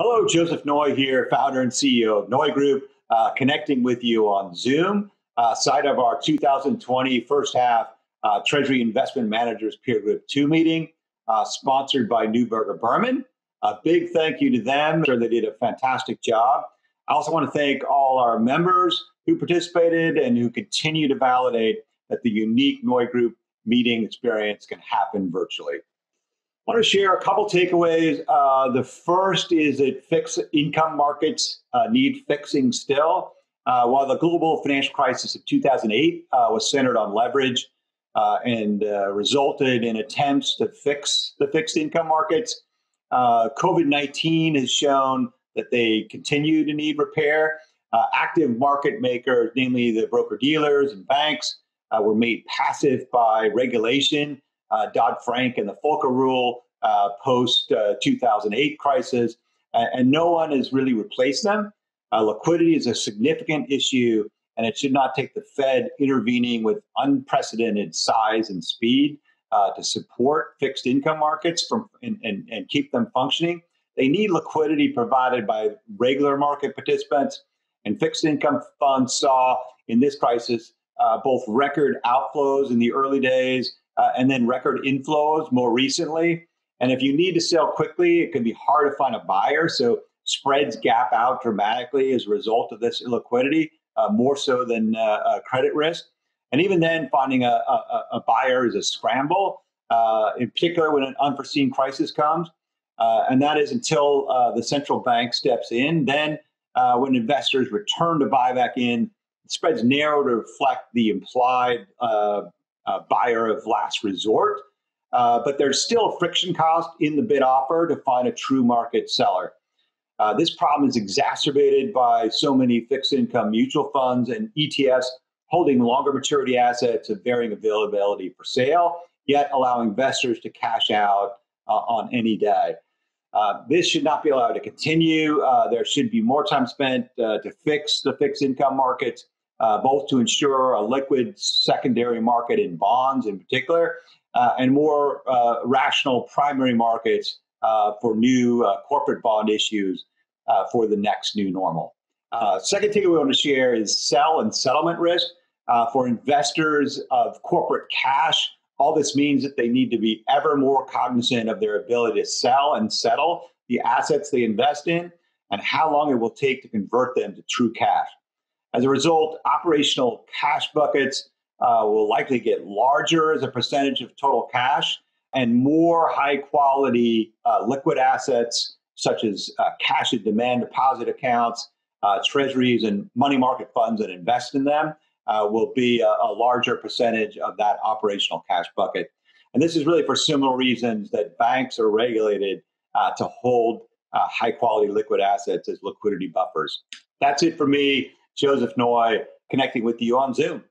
Hello, Joseph Noy here, founder and CEO of Noy Group, connecting with you on Zoom, side of our 2020 first half Treasury Investment Managers Peer Group 2 meeting, sponsored by Neuberger Berman. A big thank you to them. I'm sure they did a fantastic job. I also want to thank all our members who participated and who continue to validate that the unique Noy Group meeting experience can happen virtually. I want to share a couple takeaways. The first is that fixed income markets need fixing still. While the global financial crisis of 2008 was centered on leverage and resulted in attempts to fix the fixed income markets, COVID-19 has shown that they continue to need repair. Active market makers, namely the broker-dealers and banks, were made passive by regulation. Dodd-Frank and the Volcker Rule post 2008 crisis, and no one has really replaced them. Liquidity is a significant issue, and it should not take the Fed intervening with unprecedented size and speed to support fixed income markets and keep them functioning. They need liquidity provided by regular market participants, and fixed income funds saw in this crisis both record outflows in the early days and then record inflows more recently. And if you need to sell quickly, it can be hard to find a buyer. So spreads gap out dramatically as a result of this illiquidity, more so than credit risk. And even then, finding a buyer is a scramble, in particular when an unforeseen crisis comes. And that is until the central bank steps in. Then when investors return to buy back in, spreads narrow to reflect the implied buyer of last resort. But there's still a friction cost in the bid offer to find a true market seller. This problem is exacerbated by so many fixed income mutual funds and ETFs holding longer maturity assets of varying availability for sale, yet allowing investors to cash out on any day. This should not be allowed to continue. There should be more time spent to fix the fixed income markets, both to ensure a liquid secondary market in bonds in particular, and more rational primary markets for new corporate bond issues for the next new normal. Second thing we want to share is sell and settlement risk. For investors of corporate cash, all this means that they need to be ever more cognizant of their ability to sell and settle the assets they invest in and how long it will take to convert them to true cash. As a result, operational cash buckets will likely get larger as a percentage of total cash, and more high quality liquid assets such as cash and demand deposit accounts, treasuries, and money market funds that invest in them will be a larger percentage of that operational cash bucket. And this is really for similar reasons that banks are regulated to hold high quality liquid assets as liquidity buffers. That's it for me, Joseph Noy, connecting with you on Zoom.